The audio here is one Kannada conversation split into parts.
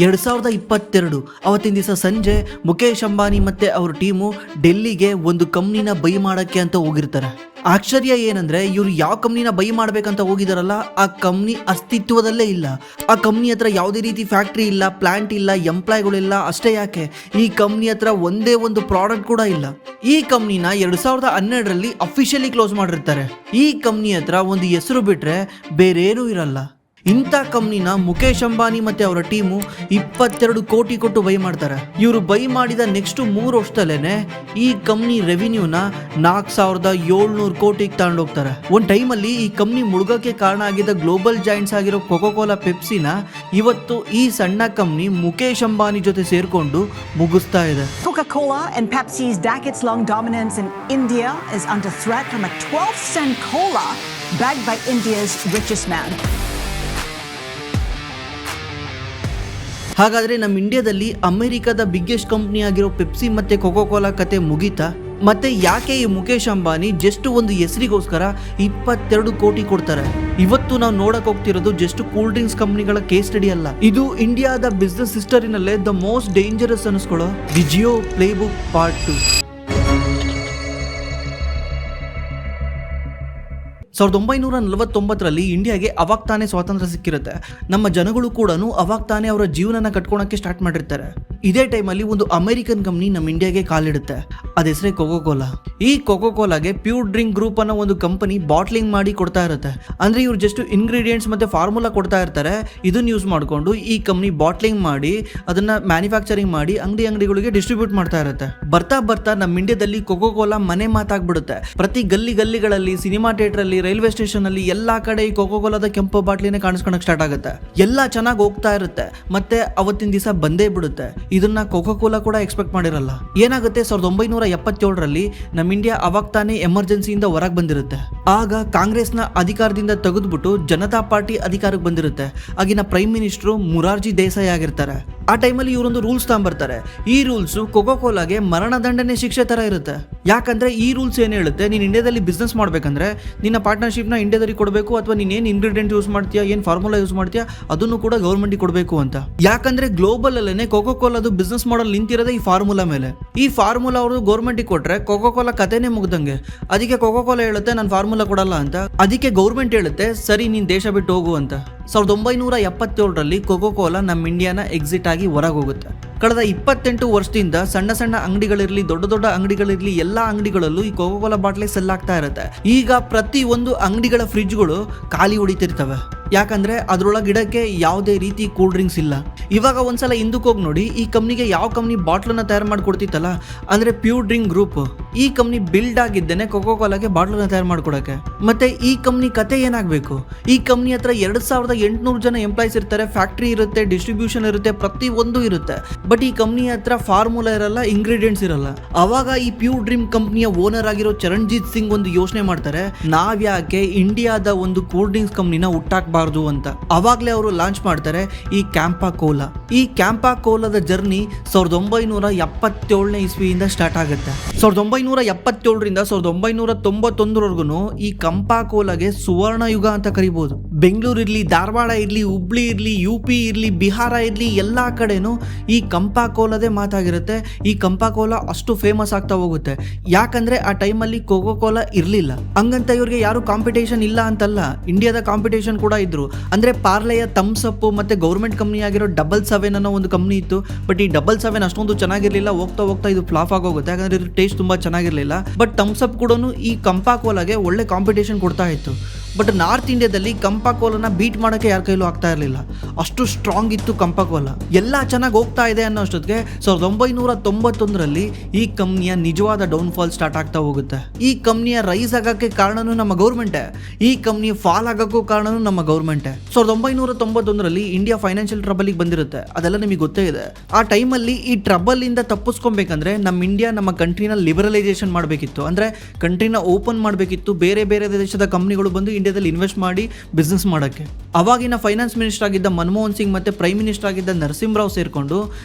2022 ಅವತ್ತಿನ ದಿವಸ ಸಂಜೆ ಮುಖೇಶ್ ಅಂಬಾನಿ ಮತ್ತೆ ಅವ್ರ ಟೀಮು ಡೆಲ್ಲಿಗೆ ಒಂದು ಕಂಪ್ನಿನ ಬೈ ಮಾಡಕ್ಕೆ ಅಂತ ಹೋಗಿರ್ತಾರೆ. ಆಶ್ಚರ್ಯ ಏನಂದ್ರೆ ಇವ್ರು ಯಾವ ಕಂಪ್ನಿನ ಬೈ ಮಾಡ್ಬೇಕಂತ ಹೋಗಿದಾರಲ್ಲ ಆ ಕಂಪ್ನಿ ಅಸ್ತಿತ್ವದಲ್ಲೇ ಇಲ್ಲ. ಆ ಕಂಪ್ನಿ ಹತ್ರ ಯಾವುದೇ ರೀತಿ ಫ್ಯಾಕ್ಟ್ರಿ ಇಲ್ಲ, ಪ್ಲಾಂಟ್ ಇಲ್ಲ, ಎಂಪ್ಲಾಯ್ಗಳಿಲ್ಲ. ಅಷ್ಟೇ ಯಾಕೆ, ಈ ಕಂಪ್ನಿ ಹತ್ರ ಒಂದೇ ಒಂದು ಪ್ರಾಡಕ್ಟ್ ಕೂಡ ಇಲ್ಲ. ಈ ಕಂಪ್ನಿನ 2012ರಲ್ಲಿ ಅಫಿಷಿಯಲಿ ಕ್ಲೋಸ್ ಮಾಡಿರ್ತಾರೆ. ಈ ಕಂಪ್ನಿ ಹತ್ರ ಒಂದು ಹೆಸರು ಬಿಟ್ರೆ ಬೇರೇನೂ ಇರಲ್ಲ. ಇಂಥ ಕಂಪ್ನಿನ ಮುಖೇಶ್ ಅಂಬಾನಿ ಮತ್ತೆ ಅವರ ಟೀಮು 22 ಕೋಟಿ ಕೊಟ್ಟು ಬೈ ಮಾಡ್ತಾರೆ. ಇವರು ಬೈ ಮಾಡಿದ ನೆಕ್ಸ್ಟ್ 3 ವರ್ಷದಲ್ಲೇನೆ ಈ ಕಂಪ್ನಿ ರೆವಿನ್ಯೂನ 4700 ಕೋಟಿಗೆ ತಗೊಂಡೋಗ್ತಾರೆ. ಒಂದು ಟೈಮಲ್ಲಿ ಈ ಕಂಪ್ನಿ ಮುಳುಗಕ್ಕೆ ಕಾರಣ ಆಗಿದ್ದ ಗ್ಲೋಬಲ್ ಜಾಯಿಂಟ್ಸ್ ಆಗಿರೋ ಕೊಕೊಕೋಲಾ, ಪೆಪ್ಸಿನ ಇವತ್ತು ಈ ಸಣ್ಣ ಕಂಪ್ನಿ ಮುಖೇಶ್ ಅಂಬಾನಿ ಜೊತೆ ಸೇರ್ಕೊಂಡು ಮುಗಿಸ್ತಾ ಇದೆ. Coca-Cola and Pepsi's decades-long dominance in India is under threat from a 12-cent cola bagged by India's richest man. ಹಾಗಾದ್ರೆ ನಮ್ಮ ಇಂಡಿಯಾದಲ್ಲಿ ಅಮೆರಿಕದ ಬಿಗ್ಗೆಸ್ಟ್ ಕಂಪ್ನಿ ಆಗಿರೋ ಪೆಪ್ಸಿ ಮತ್ತೆ ಕೊಕೊಕೋಲಾ ಕತೆ ಮುಗೀತಾ? ಮತ್ತೆ ಯಾಕೆ ಈ ಮುಖೇಶ್ ಅಂಬಾನಿ ಜಸ್ಟ್ ಒಂದು ಹೆಸರಿಗೋಸ್ಕರ 22 ಕೋಟಿ ಕೊಡ್ತಾರೆ? ಇವತ್ತು ನಾವು ನೋಡಕ್ ಹೋಗ್ತಿರೋದು ಜಸ್ಟ್ ಕೂಲ್ ಡ್ರಿಂಕ್ಸ್ ಕಂಪ್ನಿಗಳ ಕೇಸ್ ಸ್ಟಡಿ ಅಲ್ಲ. ಇದು ಇಂಡಿಯಾದ ಬಿಸ್ನೆಸ್ ಹಿಸ್ಟರಿನಲ್ಲೇ ದ ಮೋಸ್ಟ್ ಡೇಂಜರಸ್ ಅನಿಸ್ಕೊಳ್ಳೋ ದಿ ಜಿಯೋ ಪ್ಲೇಬುಕ್ ಪಾರ್ಟ್ 2. 1949ರಲ್ಲಿ ಇಂಡಿಯಾಗೆ ಅವಾಗ ತಾನೇ ಸ್ವಾತಂತ್ರ್ಯ ಸಿಕ್ಕಿರುತ್ತೆ. ನಮ್ಮ ಜನಗಳು ಕೂಡ ಅವಾಗ ತಾನೇ ಅವರ ಜೀವನನ ಕಟ್ಕೊಳಕ್ಕೆ ಸ್ಟಾರ್ಟ್ ಮಾಡಿರ್ತಾರೆ. ಇದೇ ಟೈಮಲ್ಲಿ ಒಂದು ಅಮೆರಿಕನ್ ಕಂಪ್ನಿ ನಮ್ಮ ಇಂಡಿಯಾಗೆ ಕಾಲಿಡುತ್ತೆ. ಅದ ಹೆಸರೇ ಕೊಕೊಕೋಲಾ. ಈ ಕೊಕೊಕೋಲಾಗೆ ಪ್ಯೂರ್ ಡ್ರಿಂಕ್ ಗ್ರೂಪ್ ಅನ್ನೋ ಒಂದು ಕಂಪನಿ ಬಾಟ್ಲಿಂಗ್ ಮಾಡಿ ಕೊಡ್ತಾ ಇರುತ್ತೆ. ಅಂದ್ರೆ ಇವ್ರು ಜಸ್ಟ್ ಇಂಗ್ರೀಡಿಯೆಂಟ್ಸ್ ಮತ್ತೆ ಫಾರ್ಮುಲಾ ಕೊಡ್ತಾ ಇರ್ತಾರೆ. ಇದನ್ನ ಯೂಸ್ ಮಾಡಿಕೊಂಡು ಈ ಕಂಪ್ನಿ ಬಾಟ್ಲಿಂಗ್ ಮಾಡಿ ಅದನ್ನ ಮ್ಯಾನುಫ್ಯಾಕ್ಚರಿಂಗ್ ಮಾಡಿ ಅಂಗಡಿಗಳಿಗೆ ಡಿಸ್ಟ್ರಿಬ್ಯೂಟ್ ಮಾಡ್ತಾ ಇರುತ್ತೆ. ಬರ್ತಾ ಬರ್ತಾ ನಮ್ಮ ಇಂಡಿಯಾದಲ್ಲಿ ಕೊಕೊಕೋಲಾ ಮನೆ ಮಾತಾಗ್ಬಿಡುತ್ತೆ. ಪ್ರತಿ ಗಲ್ಲಿಗಳಲ್ಲಿ, ಸಿನಿಮಾ ಥಿಯೇಟರ್ ಅಲ್ಲಿ, ರೈಲ್ವೆ ಸ್ಟೇಷನ್ ಅಲ್ಲಿ ಎಲ್ಲಾ ಕಡೆ ಈ ಕೊಕೊಕೋಲಾದ ಕೆಂಪು ಬಾಟ್ಲಿನೇ ಕಾಣಿಸ್ಕೊಳಕ್ ಸ್ಟಾರ್ಟ್ ಆಗುತ್ತೆ. ಎಲ್ಲ ಚೆನ್ನಾಗಿ ಹೋಗ್ತಾ ಇರುತ್ತೆ. ಮತ್ತೆ ಅವತ್ತಿನ ದಿವಸ ಬಂದೇ ಬಿಡುತ್ತೆ. ಇದನ್ನ ಕೊಕೊಕೋಲಾ ಕೂಡ ಎಕ್ಸ್ಪೆಕ್ಟ್ ಮಾಡಿರಲ್ಲ. ಏನಾಗುತ್ತೆ, 1977ರಲ್ಲಿ ನಮ್ಮ ಇಂಡಿಯಾ ಅವಾಗ ತಾನೇ ಎಮರ್ಜೆನ್ಸಿಯಿಂದ ಹೊರಗೆ ಬಂದಿರುತ್ತೆ. ಆಗ ಕಾಂಗ್ರೆಸ್ನ ಅಧಿಕಾರದಿಂದ ತೆಗೆದ್ಬಿಟ್ಟು ಜನತಾ ಪಾರ್ಟಿ ಅಧಿಕಾರಕ್ಕೆ ಬಂದಿರುತ್ತೆ. ಆಗಿನ ಪ್ರೈಮ್ ಮಿನಿಸ್ಟರ್ ಮುರಾರ್ಜಿ ದೇಸಾಯಿ ಆಗಿರ್ತಾರೆ. ಆ ಟೈಮಲ್ಲಿ ಇವರೊಂದು ರೂಲ್ಸ್ ತಗೊಂಡ್ಬರ್ತಾರೆ. ಈ ರೂಲ್ಸ್ ಕೊಕೊಕೋಲಾಗೆ ಮರಣದಂಡನೆ ಶಿಕ್ಷೆ ತರ ಇರುತ್ತೆ. ಯಾಕಂದ್ರೆ ಈ ರೂಲ್ಸ್ ಏನ್ ಹೇಳುತ್ತೆ, ನೀನ್ ಇಂಡಿಯಾದಲ್ಲಿ ಬಿಸ್ನೆಸ್ ಮಾಡ್ಬೇಕಂದ್ರೆ ನಿನ್ನ ಪಾರ್ಟ್ನರ್ಶಿಪ್ನ ಇಂಡಿಯಾದಲ್ಲಿ ಕೊಡಬೇಕು, ಅಥವಾ ನೀನ್ ಏನ್ ಇಂಗ್ರೀಡಿಯೆಂಟ್ ಯೂಸ್ ಮಾಡ್ತೀಯಾ, ಏನ್ ಫಾರ್ಮುಲಾ ಯೂಸ್ ಮಾಡ್ತೀಯಾ ಅದನ್ನು ಕೂಡ ಗೌರ್ಮೆಂಟ್ ಕೊಡಬೇಕು ಅಂತ. ಯಾಕಂದ್ರೆ ಗ್ಲೋಬಲ್ ಅಲ್ಲೇನೆ ಕೊಕೊಕೋಲಾದು ಬಿಸ್ನೆಸ್ ಮಾಡಲ್ ನಿಂತಿರೋದೇ ಈ ಫಾರ್ಮುಲಾ ಮೇಲೆ. ಈ ಫಾರ್ಮುಲಾ ಅವರು ಗೌರ್ಮೆಂಟ್ ಕೊಟ್ರೆ ಕೊಕೊಕೋಲಾ ಕತೆನೇ ಮುಗ್ದಂಗೆ. ಅದಕ್ಕೆ ಕೊಕೊಕೋಲಾ ಹೇಳುತ್ತೆ ನಾನು ಫಾರ್ಮುಲಾ ಕೊಡಲ್ಲ ಅಂತ. ಅದಕ್ಕೆ ಗೌರ್ಮೆಂಟ್ ಹೇಳುತ್ತೆ ಸರಿ ನೀನ್ ದೇಶ ಬಿಟ್ಟು ಹೋಗು ಅಂತ. 1977ರಲ್ಲಿ ಕೊಕೊಕೋಲಾ ನಮ್ಮ ಇಂಡಿಯಾನ ಎಕ್ಸಿಟ್ ಆಗಿ ಹೊರಗೆ ಹೋಗುತ್ತೆ. ಕಳೆದ 28 ವರ್ಷದಿಂದ ಸಣ್ಣ ಸಣ್ಣ ಅಂಗಡಿಗಳಿರ್ಲಿ, ದೊಡ್ಡ ದೊಡ್ಡ ಅಂಗಡಿಗಳಿರ್ಲಿ, ಎಲ್ಲಾ ಅಂಗಡಿಗಳಲ್ಲೂ ಈ ಕೊಕೊಕೋಲಾ ಬಾಟ್ಲಿ ಸೆಲ್ ಆಗ್ತಾ ಇರುತ್ತೆ. ಈಗ ಪ್ರತಿ ಒಂದು ಅಂಗಡಿಗಳ ಫ್ರಿಡ್ಜ್ಗಳು ಖಾಲಿ ಹೊಡಿತಿರ್ತವೆ. ಯಾಕಂದ್ರೆ ಅದ್ರೊಳಗಿಡಕ್ಕೆ ಯಾವುದೇ ರೀತಿ ಕೂಲ್ ಡ್ರಿಂಕ್ಸ್ ಇಲ್ಲ. ಇವಾಗ ಒಂದ್ಸಲ ಹಿಂದಕ್ಕೆ ಹೋಗಿ ನೋಡಿ, ಈ ಕಂಪ್ನಿಗೆ ಯಾವ ಕಂಪ್ನಿ ಬಾಟ್ಲನ್ನ ತಯಾರು ಮಾಡ್ಕೊಡ್ತಿತ್ತಲ್ಲ, ಅಂದ್ರೆ ಪ್ಯೂರ್ ಡ್ರಿಂಕ್ ಗ್ರೂಪ್. ಈ ಕಂಪ್ನಿ ಬಿಲ್ಡ್ ಆಗಿದ್ದೇನೆ ಕೊಕೊಕೋಲಾಗೆ ಬಾಟ್ಲನ್ನ ತಯಾರು ಮಾಡ್ಕೊಡಕ್ಕೆ. ಮತ್ತೆ ಈ ಕಂಪ್ನಿ ಕತೆ ಏನಾಗಬೇಕು? ಈ ಕಂಪ್ನಿ ಹತ್ರ 2800 ಜನ ಎಂಪ್ಲಾಯ್ಸ್ ಇರ್ತಾರೆ, ಫ್ಯಾಕ್ಟ್ರಿ ಇರುತ್ತೆ, ಡಿಸ್ಟ್ರಿಬ್ಯೂಷನ್ ಇರುತ್ತೆ, ಪ್ರತಿ ಒಂದು ಇರುತ್ತೆ. ಬಟ್ ಈ ಕಂಪ್ನಿ ಹತ್ರ ಫಾರ್ಮುಲಾ ಇರಲ್ಲ, ಇಂಗ್ರೀಡಿಯೆಂಟ್ಸ್ ಇರಲ್ಲ. ಅವಾಗ ಈ ಪ್ಯೂರ್ ಡ್ರಿಂಕ್ ಕಂಪ್ನಿಯ ಓನರ್ ಆಗಿರೋ ಚರಣ್ಜಿತ್ ಸಿಂಗ್ ಒಂದು ಯೋಚನೆ ಮಾಡ್ತಾರೆ, ನಾವ್ ಯಾಕೆ ಇಂಡಿಯಾದ ಒಂದು ಕೂಲ್ ಡ್ರಿಂಕ್ಸ್ ಕಂಪ್ನಿನ ಹುಟ್ಟಾಕ್ಬಾರ್ದು ಅಂತ. ಅವಾಗ್ಲೇ ಅವರು ಲಾಂಚ್ ಮಾಡ್ತಾರೆ ಈ ಕ್ಯಾಂಪಾ ಕೋಲಾ. ಈ ಕ್ಯಾಂಪಾ ಕೋಲಾದ ಜರ್ನಿ 1977ನೇ ಇಸ್ವಿಯಿಂದ ಸ್ಟಾರ್ಟ್ ಆಗುತ್ತೆ. 1977ರಿಂದ 1991ವರೆಗೂ ಈ ಕ್ಯಾಂಪಾ ಕೋಲಾಗೆ ಸುವರ್ಣ ಯುಗ ಅಂತ ಕರಿಬಹುದು. ಬೆಂಗಳೂರು ಇರ್ಲಿ, ಧಾರವಾಡ ಇರ್ಲಿ, ಹುಬ್ಳಿ ಇರ್ಲಿ, UP ಇರ್ಲಿ, ಬಿಹಾರ ಇರ್ಲಿ, ಎಲ್ಲಾ ಕಡೆನೂ ಈ ಕ್ಯಾಂಪಾ ಕೋಲಾದೇ ಮಾತಾಗಿರುತ್ತೆ. ಈ ಕ್ಯಾಂಪಾ ಕೋಲಾ ಅಷ್ಟು ಫೇಮಸ್ ಆಗ್ತಾ ಹೋಗುತ್ತೆ. ಯಾಕಂದ್ರೆ ಆ ಟೈಮಲ್ಲಿ ಕೊಕೊಕೋಲಾ ಇರ್ಲಿಲ್ಲ. ಹಂಗಂತ ಇವ್ರಿಗೆ ಯಾರು ಕಾಂಪಿಟೇಷನ್ ಇಲ್ಲ ಅಂತಲ್ಲ, ಇಂಡಿಯಾದ ಕಾಂಪಿಟೇಷನ್ ಕೂಡ ಇದ್ರು. ಅಂದ್ರೆ ಪಾರ್ಲೆಯ ಥಮ್ಸ್ ಅಪ್ ಮತ್ತೆ ಗೌರ್ಮೆಂಟ್ ಕಂಪ್ನಿ ಆಗಿರೋ 777 ಅನ್ನೋ ಒಂದು ಕಂಪ್ನಿ ಇತ್ತು. ಬಟ್ ಈ 777 ಅಷ್ಟೊಂದು ಚೆನ್ನಾಗಿರ್ಲಿಲ್ಲ. ಹೋಗ್ತಾ ಹೋಗ್ತಾ ಇದು ಫ್ಲಾಪ್ ಆಗೋಗುತ್ತೆ. ಯಾಕಂದ್ರೆ ಇದ್ರ ಟೇಸ್ಟ್ ತುಂಬಾ ಚೆನ್ನಾಗಿರ್ಲಿಲ್ಲ. ಬಟ್ ಥಮ್ಸ್ ಅಪ್ ಕೂಡ ಈ ಕ್ಯಾಂಪಾ ಕೋಲಾಗೆ ಒಳ್ಳೆ ಕಾಂಪಿಟೇಷನ್ ಕೊಡ್ತಾ ಇತ್ತು. ಬಟ್ ನಾರ್ತ್ ಇಂಡಿಯಾದಲ್ಲಿ ಕ್ಯಾಂಪಾ ಕೋಲಾನ ಬೀಟ್ ಮಾಡೋಕ್ಕೆ ಯಾರ ಕೈಲೂ ಆಗ್ತಾ ಇರಲಿಲ್ಲ. ಅಷ್ಟು ಸ್ಟ್ರಾಂಗ್ ಇತ್ತು ಕ್ಯಾಂಪಾ ಕೋಲಾ. ಎಲ್ಲ ಚೆನ್ನಾಗಿ ಹೋಗ್ತಾ ಇದೆ ಅನ್ನೋ ಅಷ್ಟೊತ್ತಿಗೆ 1991ರಲ್ಲಿ ಈ ಕಂಪ್ನಿಯ ನಿಜವಾದ ಡೌನ್ಫಾಲ್ ಸ್ಟಾರ್ಟ್ ಆಗ್ತಾ ಹೋಗುತ್ತೆ. ಈ ಕಂಪ್ನಿಯ ರೈಸ್ ಆಗಕ್ಕೆ ಕಾರಣನೂ ನಮ್ಮ ಗೌರ್ಮೆಂಟೇ. ಈ ಕಂಪ್ನಿ ಫಾಲ್ ಆಗಕ್ಕೂ ಕಾರಣನೂ ನಮ್ಮ ಗೌರ್ಮೆಂಟೇ. 1991ರಲ್ಲಿ ಇಂಡಿಯಾ ಫೈನಾನ್ಷಿಯಲ್ ಟ್ರಬಲ್ಗೆ ಬಂದಿರುತ್ತೆ. ಅದೆಲ್ಲ ನಿಮಗೆ ಗೊತ್ತೇ ಇದೆ. ಆ ಟೈಮಲ್ಲಿ ಈ ಟ್ರಬಲ್ ಇಂದ ತಪ್ಪಿಸ್ಕೊಬೇಕಂದ್ರೆ ನಮ್ಮ ಇಂಡಿಯಾ ನಮ್ಮ ಕಂಟ್ರಿನ ಲಿಬರಲೈಸೇಷನ್ ಮಾಡಬೇಕಿತ್ತು. ಅಂದ್ರೆ ಕಂಟ್ರಿನ ಓಪನ್ ಮಾಡಬೇಕಿತ್ತು. ಬೇರೆ ಬೇರೆ ದೇಶದ ಕಂಪ್ನಿಗಳು ಬಂದು ಇಂಡಿಯಾದಲ್ಲಿ ಇನ್ವೆಸ್ಟ್ ಮಾಡಿ ಬಿಸ್ನೆಸ್ ಮಾಡೋಕ್ಕೆ. ಅವಾಗಿನ ಫೈನಾನ್ಸ್ ಮಿನಿಸ್ಟರ್ ಆಗಿದ್ದ ಮನಮೋಹನ್ ಸಿಂಗ್ ಮತ್ತೆ ಪ್ರೈಮ್ ಮಿನಿಸ್ಟರ್ ಆಗಿದ್ದ ನರಸಿಂಹರಾವ್ ಸೇರ್ಕೊಂಡು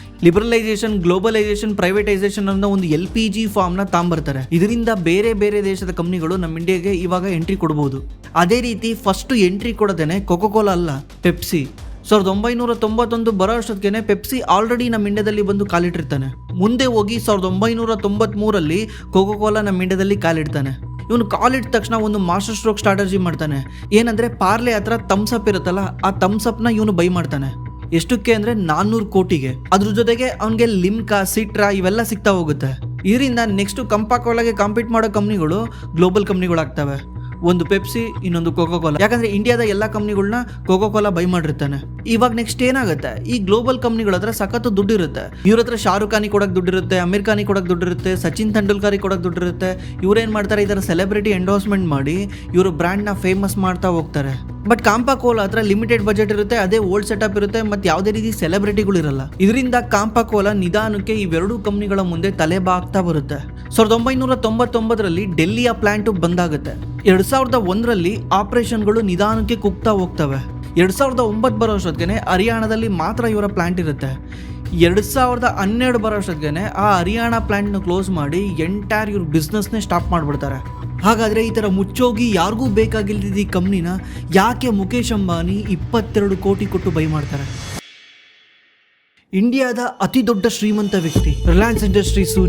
ಲಿಬರಲೈಸೇಷನ್, ಗ್ಲೋಬಲೈಸೇಷನ್, ಪ್ರೈವೇಟೈಸೇಷನ್ ಅನ್ನೋ ಒಂದು LPG ಫಾರ್ಮ್ ನ ತಾಂಬರ್ತಾರೆ. ಇದರಿಂದ ಬೇರೆ ಬೇರೆ ದೇಶದ ಕಂಪ್ನಿಗಳು ನಮ್ಮ ಇಂಡಿಯಾಗೆ ಇವಾಗ ಎಂಟ್ರಿ ಕೊಡಬಹುದು. ಅದೇ ರೀತಿ ಫಸ್ಟ್ ಎಂಟ್ರಿ ಕೊಡೋದೇನೆ ಕೊಕೊಕೋಲಾ ಅಲ್ಲ, ಪೆಪ್ಸಿ. 1991 ಬರೋ ಅಷ್ಟೊತ್ತಿಗೆ ಪೆಪ್ಸಿ ಆಲ್ರೆಡಿ ನಮ್ಮ ಇಂಡಿಯಾದಲ್ಲಿ ಬಂದು ಕಾಲಿಟ್ಟಿರ್ತಾನೆ. ಮುಂದೆ ಹೋಗಿ 1993 ಕೋಕೋ ಕೋಲಾ ನಮ್ಮ ಇಂಡಿಯಾದಲ್ಲಿ ಕಾಲಿಡ್ತಾನೆ. ಇವನು ಕಾಲಿಟ್ಟ ತಕ್ಷಣ ಒಂದು ಮಾಸ್ಟರ್ ಸ್ಟ್ರೋಕ್ ಸ್ಟ್ರಾಟಜಿ ಮಾಡ್ತಾನೆ. ಏನಂದ್ರೆ ಪಾರ್ಲೆ ಹತ್ರ ಥಮ್ಸಪ್ ಇರುತ್ತಲ್ಲ, ಆ ಥಮ್ಸಪ್ನ ಇವನು ಬೈ ಮಾಡ್ತಾನೆ. ಎಷ್ಟಕ್ಕೆ ಅಂದ್ರೆ 400 ಕೋಟಿಗೆ. ಅದ್ರ ಜೊತೆಗೆ ಅವನಿಗೆ ಲಿಮ್ಕಾ, ಸಿಟ್ರಾ ಇವೆಲ್ಲ ಸಿಗ್ತಾ ಹೋಗುತ್ತೆ. ಇದರಿಂದ ನೆಕ್ಸ್ಟ್ ಕಂಪಾ ಕೋಲಾಗೆ ಕಾಂಪೀಟ್ ಮಾಡೋ ಕಂಪ್ನಿಗಳು ಗ್ಲೋಬಲ್ ಕಂಪ್ನಿಗಳಾಗ್ತವೆ. ಒಂದು ಪೆಪ್ಸಿ, ಇನ್ನೊಂದು ಕೋಕೋ ಕೋಲಾ. ಯಾಕಂದ್ರೆ ಇಂಡಿಯಾದ ಎಲ್ಲ ಕಂಪ್ನಿಗಳನ್ನ ಕೋಕೋ ಕೋಲಾ ಬೈ ಮಾಡಿರ್ತಾನೆ. ಇವಾಗ ನೆಕ್ಸ್ಟ್ ಏನಾಗುತ್ತೆ, ಈ ಗ್ಲೋಬಲ್ ಕಂಪ್ನಿಗಳ ಹತ್ರ ಸಖತ್ತು ದುಡ್ಡು ಇರುತ್ತೆ. ಇವ್ರ ಹತ್ರ ಶಾರುಖ್ ಖಾನಿ ಕೊಡಕ್ ದುಡ್ಡಿರುತ್ತೆ, ಅಮೀರ್ ಖಾನಿ ಕೊಡಕ್ ದುಡ್ಡಿರುತ್ತೆ, ಸಚಿನ್ ತೆಂಡೂಲ್ಕರ್ ಕೊಡಕ್ ದುಡ್ಡಿರುತ್ತೆ. ಇವ್ರೇನ್ ಮಾಡ್ತಾರೆ, ಇದರ ಸೆಲೆಬ್ರಿಟಿ ಎಂಡೋರ್ಸ್ಮೆಂಟ್ ಮಾಡಿ ಇವರು ಬ್ರ್ಯಾಂಡ್ ನ ಫೇಮಸ್ ಮಾಡ್ತಾ ಹೋಗ್ತಾರೆ. ಬಟ್ ಕಾಂಪಾ ಕೋಲಾ ಹತ್ರ ಲಿಮಿಟೆಡ್ ಬಜೆಟ್ ಇರುತ್ತೆ, ಅದೇ ಓಲ್ಡ್ ಸೆಟಪ್ ಇರುತ್ತೆ, ಮತ್ತೆ ಯಾವುದೇ ರೀತಿ ಸೆಲೆಬ್ರಿಟಿಗಳು ಇರಲ್ಲ. ಇದರಿಂದ ಕಾಂಪಾ ಕೋಲಾ ನಿಧಾನಕ್ಕೆ ಇವೆರಡೂ ಕಂಪ್ನಿಗಳ ಮುಂದೆ ತಲೆ ಬಾಗ್ತಾ ಬರುತ್ತೆ. 1999 ಡೆಲ್ಲಿಯ ಪ್ಲಾಂಟ್ ಬಂದಾಗುತ್ತೆ. 2001 ಆಪರೇಷನ್ಗಳು ನಿಧಾನಕ್ಕೆ ಕುಗ್ತಾ ಹೋಗ್ತವೆ. 2009 ಬರೋ ಅಷ್ಟೊತ್ತಿಗೆ ಹರಿಯಾಣದಲ್ಲಿ ಮಾತ್ರ ಇವರ ಪ್ಲಾಂಟ್ ಇರುತ್ತೆ. 2012 ಬರೋ ಅಷ್ಟೊತ್ತಿಗೆ ಆ ಹರಿಯಾಣ ಪ್ಲಾಂಟ್ನ ಕ್ಲೋಸ್ ಮಾಡಿ ಎಂಟೈರ್ ಇವ್ರ ಬಿಸ್ನೆಸ್ನೇ ಸ್ಟಾಪ್ ಮಾಡಿಬಿಡ್ತಾರೆ. ಹಾಗಾದರೆ ಈ ಥರ ಮುಚ್ಚೋಗಿ ಯಾರಿಗೂ ಬೇಕಾಗಿಲ್ದಿದ್ದ ಈ ಕಂಪ್ನಿನ ಯಾಕೆ ಮುಖೇಶ್ ಅಂಬಾನಿ 22 ಕೋಟಿ ಕೊಟ್ಟು ಬೈ ಮಾಡ್ತಾರೆ? ಇಂಡಿಯಾದ ಅತಿ ದೊಡ್ಡ ಶ್ರೀಮಂತ ವ್ಯಕ್ತಿ, Reliance industries,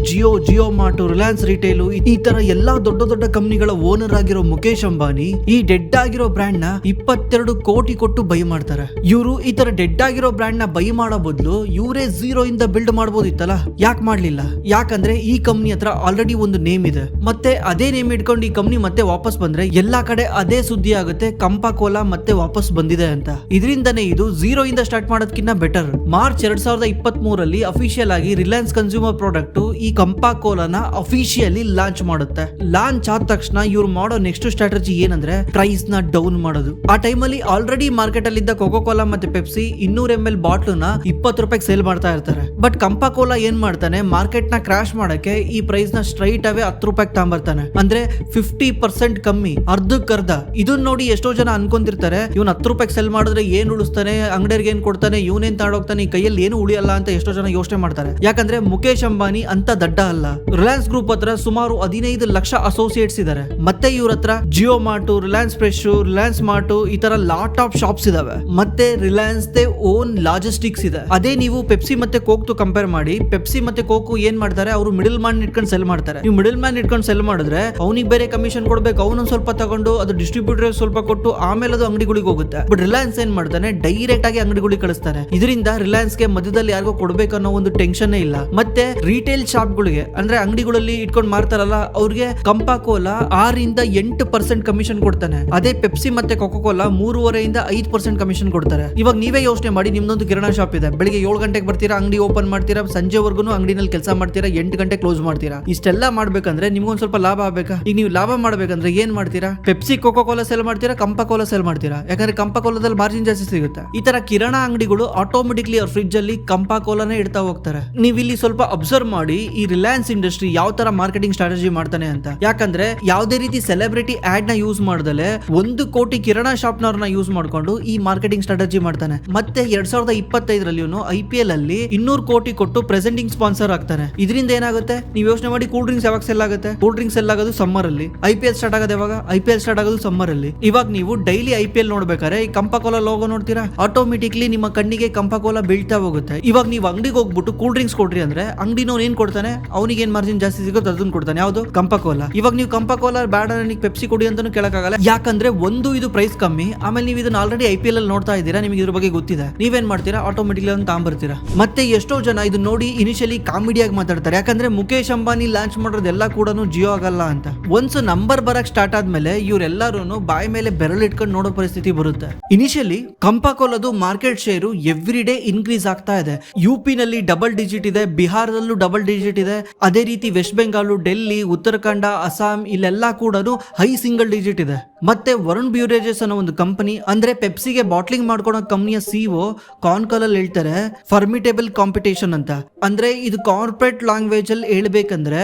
Jio mart, Reliance retail, ಈ ತರ ಎಲ್ಲಾ ದೊಡ್ಡ ದೊಡ್ಡ ಕಂಪ್ನಿಗಳ ಓನರ್ ಆಗಿರೋ ಮುಖೇಶ್ ಅಂಬಾನಿ ಈ ಡೆಡ್ ಆಗಿರೋ ಬ್ರ್ಯಾಂಡ್ ನ 22 ಕೋಟಿ ಕೊಟ್ಟು ಬೈ ಮಾಡ್ತಾರೆ. ಇವರು ಈ ತರ ಡೆಡ್ ಆಗಿರೋ ಬ್ರ್ಯಾಂಡ್ ನ ಬೈ ಮಾಡೋ ಬದಲು ಇವರೇ ಝೀರೋ ಇಂದ ಬಿಲ್ಡ್ ಮಾಡ್ಬೋದಿತ್ತಲ್ಲ, ಯಾಕೆ ಮಾಡ್ಲಿಲ್ಲ? ಯಾಕಂದ್ರೆ ಈ ಕಂಪ್ನಿ ಹತ್ರ ಆಲ್ರೆಡಿ ಒಂದು ನೇಮ್ ಇದೆ. ಮತ್ತೆ ಅದೇ ನೇಮ್ ಇಟ್ಕೊಂಡು ಈ ಕಂಪ್ನಿ ಮತ್ತೆ ವಾಪಸ್ ಬಂದ್ರೆ ಎಲ್ಲಾ ಕಡೆ ಅದೇ ಸುದ್ದಿ ಆಗುತ್ತೆ, ಕಂಪಾ ಕೋಲಾ ಮತ್ತೆ ವಾಪಸ್ ಬಂದಿದೆ ಅಂತ. ಇದರಿಂದನೇ ಇದು ಝೀರೋ ಇಂದ ಸ್ಟಾರ್ಟ್ ಮಾಡೋದಕ್ಕಿಂತ ಬೆಟರ್. ಮಾರ್ಚ್ 2023 ಅಫಿಷಿಯಲ್ ಆಗಿ ರಿಲಯನ್ಸ್ ಕನ್ಸ್ಯೂಮರ್ ಪ್ರಾಡಕ್ಟ್ ಈ ಕಂಪಾ ಕೋಲಾನ ಅಫಿಷಿಯಲಿ ಲಾಂಚ್ ಮಾಡುತ್ತೆ. ಲಾಂಚ್ ಆದ ತಕ್ಷಣ ಇವ್ರು ಮಾಡೋ ನೆಕ್ಸ್ಟ್ ಸ್ಟ್ರಾಟಜಿ ಏನಂದ್ರೆ ಪ್ರೈಸ್ ನ ಡೌನ್ ಮಾಡೋದು. ಆ ಟೈಮಲ್ಲಿ ಆಲ್ರೆಡಿ ಮಾರ್ಕೆಟ್ ಅಲ್ಲಿ ಇದ್ದ ಕೋಕೋ ಕೋಲಾ ಮತ್ತೆ ಪೆಪ್ಸಿ 200 ml ಬಾಟ್ಲ್ ನ 20 ರೂಪಾಯಿಗೆ ಸೇಲ್ ಮಾಡ್ತಾ ಇರ್ತಾರೆ. ಬಟ್ ಕಂಪಾ ಕೋಲಾ ಏನ್ ಮಾಡ್ತಾನೆ, ಮಾರ್ಕೆಟ್ ನ ಕ್ರಾಶ್ ಮಾಡಕ್ಕೆ ಈ ಪ್ರೈಸ್ ನ ಸ್ಟ್ರೈಟ್ ಅವೇ 10 ರೂಪಾಯಿಗೆ ತಗೊಂಬರ್ತಾನೆ. ಅಂದ್ರೆ 50% ಕಮ್ಮಿ, ಅರ್ಧಕ್ಕರ್ಧ. ಇದನ್ನ ನೋಡಿ ಎಷ್ಟೋ ಜನ ಅನ್ಕೊಂತಿರ್ತಾರೆ, ಇವ್ನು 10 ರೂಪಾಯಿಗೆ ಸೆಲ್ ಮಾಡಿದ್ರೆ ಏನ್ ಉಳಿಸ್ತಾನೆ, ಅಂಗಡಿಯರ್ಗೆ ಏನ್ ಕೊಡ್ತಾನೆ, ಇವನೇನ್ ತಾಡೋಗ್ತಾನೆ, ಈ ಕೈಯಲ್ಲಿ ಏನು ಉಳಿಯಲ್ಲ ಅಂತ ಎಷ್ಟೋ ಜನ ಯೋಚನೆ ಮಾಡ್ತಾರೆ. ಯಾಕಂದ್ರೆ ಮುಖೇಶ್ ಅಂಬಾನಿ ಅಂತ ದಡ್ಡ ಅಲ್ಲ. ರಿಲಯನ್ಸ್ ಗ್ರೂಪ್ ಹತ್ರ ಸುಮಾರು 15 ಲಕ್ಷ ಅಸೋಸಿಯೇಟ್ಸ್ ಇದಾರೆ. ಮತ್ತೆ ಇವ್ರ ಹತ್ರ Jio mart, Reliance fresh, Reliance mart ಈ ತರ ಲಾಟ್ ಆಫ್ ಶಾಪ್ಸ್ ಇದಾವೆ. ಮತ್ತೆ ರಿಲಯನ್ಸ್ ದೇ ಓನ್ ಲಾಜಿಸ್ಟಿಕ್ಸ್ ಇದೆ. ಅದೇ ನೀವು ಪೆಪ್ಸಿ ಮತ್ತೆ ಕೋಕ್ ಕಂಪೇರ್ ಮಾಡಿ, ಪೆಪ್ಸಿ ಮತ್ತೆ ಕೋಕ್ ಏನ್ ಮಾಡ್ತಾರೆ, ಅವರು ಮಿಡಲ್ ಮ್ಯಾನ್ ಇಟ್ಕೊಂಡು ಸೆಲ್ ಮಾಡ್ತಾರೆ. ನೀವು ಮಿಡಲ್ ಮ್ಯಾನ್ ಇಟ್ಕೊಂಡು ಸೆಲ್ ಮಾಡಿದ್ರೆ ಅವನಿಗೆ ಬೇರೆ ಕಮಿಷನ್ ಕೊಡ್ಬೇಕು, ಅವನೊಂದ್ ಸ್ವಲ್ಪ ತಗೊಂಡು ಅದು ಡಿಸ್ಟ್ರಿಬ್ಯೂಟರ್ ಸ್ವಲ್ಪ ಕೊಟ್ಟು ಆಮೇಲೆ ಅದು ಅಂಗಡಿಗಳಿಗೆ ಹೋಗುತ್ತೆ. ಬಟ್ ರಿಲಯನ್ಸ್ ಏನ್ ಮಾಡ್ತಾನೆ, ಡೈರೆಕ್ಟ್ ಆಗಿ ಅಂಗಡಿಗಳಿಗೆ ಕಳಿಸ್ತಾರೆ. ಇದರಿಂದ ರಿಲಯನ್ಸ್ ಗೆ ಮಧ್ಯದಲ್ಲಿ ಯಾರಿಗೋ ಕೊಡ್ಬೇಕನ್ನೋ ಒಂದು ಟೆನ್ಷನ್ ಇಲ್ಲ. ಮತ್ತೆ ರಿಟೇಲ್ ಶಾಪ್ಗಳಿಗೆ ಅಂದ್ರೆ ಅಂಗಡಿಗಳಲ್ಲಿ ಇಟ್ಕೊಂಡು ಮಾರ್ತಾರಲ್ಲ, ಅವ್ರಿಗೆ ಕಂಪಾ ಕೋಲಾ 6-8% ಕಮಿಷನ್ ಕೊಡ್ತಾನೆ. ಅದೇ ಪೆಪ್ಸಿ ಮತ್ತೆ ಕೋಕೋ ಕೋಲಾ 3.5% ಕಮಿಷನ್ ಕೊಡ್ತಾರೆ. ಇವಾಗ ನೀವೇ ಯೋಚನೆ ಮಾಡಿ, ನಿಮ್ದೊಂದು ಕಿರಾಣಾ ಶಾಪ್ ಇದೆ, ಬೆಳಿಗ್ಗೆ 7 ಗಂಟೆಗೆ ಬರ್ತೀರಾ, ಅಂಗಡಿ ಓಪನ್ ಮಾಡ್ತೀರಾ, ಸಂಜೆವರೆಗೂ ಅಂಗಡಿನಲ್ಲಿ ಕೆಲಸ ಮಾಡ್ತೀರಾ, 8 ಗಂಟೆ ಕ್ಲೋಸ್ ಮಾಡ್ತೀರಾ. ಇಷ್ಟೆಲ್ಲ ಮಾಡ್ಬೇಕಂದ್ರೆ ನಿಮ್ಗೊಂದ್ ಸ್ವಲ್ಪ ಲಾಭ ಆಗ್ಬೇಕಾ? ಈಗ ನೀವು ಲಾಭ ಮಾಡ್ಬೇಕಂದ್ರೆ ಏನ್ ಮಾಡ್ತೀರಾ? ಪೆಪ್ಸಿ ಕೋಕೋ ಕೋಲಾ ಸೆಲ್ ಮಾಡ್ತೀರಾ, ಕಂಪಾ ಕೋಲಾ ಸೆಲ್ ಮಾಡ್ತೀರಾ? ಯಾಕಂದ್ರೆ ಕಂಪಾ ಕೋಲಾದಲ್ಲಿ ಮಾರ್ಜಿನ್ ಜಾಸ್ತಿ ಸಿಗುತ್ತೆ. ಈ ತರ ಕಿರಾಣಾ ಅಂಗಡಿಗಳು ಆಟೋಮೆಟಿಕ್ಲಿ ಅವ್ರ ಫ್ರಿಡ್ಜ್ ಅಲ್ಲಿ ಕಂಪಾ ಕೋಲಾನೇ ಇಡ್ತಾ ಹೋಗ್ತಾರೆ. ನೀವು ಇಲ್ಲಿ ಸ್ವಲ್ಪ ಅಬ್ಸರ್ವ್ ಮಾಡಿ, ಈ ರಿಲಯನ್ಸ್ ಇಂಡಸ್ಟ್ರಿ ಯಾವ ತರ ಮಾರ್ಕೆಟಿಂಗ್ ಸ್ಟ್ರಾಟಜಿ ಮಾಡ್ತಾನೆ ಅಂತ. ಯಾಕಂದ್ರೆ ಯಾವುದೇ ರೀತಿ ಸೆಲೆಬ್ರಿಟಿ ಆಡ್ ನ ಯೂಸ್ ಮಾಡ್ದಲೆ 1 ಕೋಟಿ ಕಿರಾಣಾ ಶಾಪ್ ನವ್ರನ್ನ ಯೂಸ್ ಮಾಡ್ಕೊಂಡು ಈ ಮಾರ್ಕೆಟಿಂಗ್ ಸ್ಟ್ರಾಟಜಿ ಮಾಡ್ತಾನೆ. ಮತ್ತೆ 2025 IPL ಅಲ್ಲಿ 200 ಕೋಟಿ ಕೊಟ್ಟು ಪ್ರೆಸೆಂಟಿಂಗ್ ಸ್ಪಾನ್ಸರ್ ಆಗ್ತಾನೆ. ಇದರಿಂದ ಏನಾಗುತ್ತೆ, ನೀವು ಯೋಚನೆ ಮಾಡಿ, ಕೂಲ್ ಡ್ರಿಂಕ್ಸ್ ಯಾವಾಗ ಸೆಲ್ ಆಗುತ್ತೆ? ಕೂಲ್ ಡ್ರಿಂಕ್ಸ್ ಸೆಲ್ ಆಗೋದು ಸಮ್ಮರ್ ಅಲ್ಲಿ. IPL ಸ್ಟಾರ್ಟ್ ಆಗೋದು ಯಾವಾಗ? IPL ಸ್ಟಾರ್ಟ್ ಆಗೋದು ಸಮ್ಮರ್ ಅಲ್ಲಿ. ಇವಾಗ ನೀವು ಡೈಲಿ IPL ನೋಡ್ಬೇಕಾದ್ರೆ ಈ ಕಂಪಾ ಕೋಲಾ ಲೋಗೋ ನೋಡ್ತೀರಾ, ಆಟೋಮೆಟಿಕ್ಲಿ ನಿಮ್ಮ ಕಣ್ಣಿಗೆ ಕಂಪಾ ಕೋಲಾ ಬೀಳ್ತಾ ಹೋಗುತ್ತೆ. ಇವಾಗ ನೀವು ಅಂಗಡಿಗೆ ಹೋಗ್ಬಿಟ್ಟು ಕೂಲ್ ಡ್ರಿಂಕ್ಸ್ ಕೊಡ್ರಿ ಅಂದ್ರೆ ಅಂಗಡಿನವ್ನು ಏನ್ ಕೊಡ್ತಾನೆ, ಅವನಿಗೆ ಏನ್ ಮಾರ್ಜಿನ್ ಜಾಸ್ತಿ ಸಿಗುತ್ತೆ ಅದನ್ನ ಕೊಡ್ತಾನೆ. ಯಾವುದು? ಕಂಪಾ ಕೋಲಾ. ಇವಾಗ ನೀವು ಕಂಪಾ ಕೋಲಾ ಬೇಡ ನನಗೆ ಪೆಪ್ಸಿ ಕೊಡಿ ಅಂತಾನು ಕೇಳಕ್ಕಾಗಲ್ಲ. ಯಾಕಂದ್ರೆ ಒಂದು ಇದು ಪ್ರೈಸ್ ಕಮ್ಮಿ, ಆಮೇಲೆ ನೀವು ಇದನ್ನ ಆಲ್ರೆಡಿ IPL ಅಲ್ಲಿ ನೋಡ್ತಾ ಇದ್ದೀರಾ, ನಿಮಗೆ ಇದ್ರ ಬಗ್ಗೆ ಗೊತ್ತಿದೆ. ನೀವೇನ್ ಮಾಡ್ತೀರಾ, ಆಟೋಮೆಟಿಕ್ಲಿ ಅದನ್ನ ತಾಂಬರ್ತೀರಾ. ಮತ್ತೆ ಎಷ್ಟೋ ಜನ ಇದನ್ನ ನೋಡಿ ಇನಿಷಿಯಲಿ ಕಾಮಿಡಿಯಾಗಿ ಮಾತಾಡ್ತಾರೆ. ಯಾಕಂದ್ರೆ ಮುಖೇಶ್ ಅಂಬಾನಿ ಲಾಂಚ್ ಮಾಡೋದೆಲ್ಲ ಕೂಡ ಜಿಯೋ ಆಗಲ್ಲ ಅಂತ. ಒನ್ಸ್ ನಂಬರ್ ಬರಕ್ ಸ್ಟಾರ್ಟ್ ಆದ್ಮೇಲೆ ಇವರೆಲ್ಲರೂ ಬಾಯಿ ಮೇಲೆ ಬೆರಳು ಇಟ್ಕೊಂಡು ನೋಡೋ ಪರಿಸ್ಥಿತಿ ಬರುತ್ತೆ. ಇನಿಷಿಯಲಿ ಕಂಪಾ ಕೋಲಾದು market share every day increase ಆಗ್ತಾ ಇದೆ. UP ನಲ್ಲಿ ಡಬಲ್ ಡಿಜಿಟ್ ಇದೆ, ಬಿಹಾರದಲ್ಲೂ ಡಬಲ್ ಡಿಜಿಟ್ ಇದೆ. ಅದೇ ರೀತಿ ವೆಸ್ಟ್ ಬೆಂಗಾಲ್, ಡೆಲ್ಲಿ, ಉತ್ತರಾಖಂಡ, ಅಸ್ಸಾಂ ಇಲ್ಲೆಲ್ಲಾ ಕೂಡ ಹೈ ಸಿಂಗಲ್ ಡಿಜಿಟ್ ಇದೆ. ಮತ್ತೆ ವರುಣ್ ಬ್ಯೂರೇಜಸ್ ಅನ್ನೋ ಒಂದು ಕಂಪನಿ, ಅಂದ್ರೆ ಪೆಪ್ಸಿಗೆ ಬಾಟ್ಲಿಂಗ್ ಮಾಡ್ಕೊಳೋ ಕಂಪನಿಯ CEO ಕಾನ್ಕಾಲ್ ಅಲ್ಲಿ ಹೇಳ್ತಾರೆ, ಫಾರ್ಮಿಟೇಬಲ್ ಕಾಂಪಿಟೇಷನ್ ಅಂತ. ಅಂದ್ರೆ ಇದು ಕಾರ್ಪೊರೇಟ್ ಲ್ಯಾಂಗ್ವೇಜ್ ಅಲ್ಲಿ ಹೇಳ್ಬೇಕಂದ್ರೆ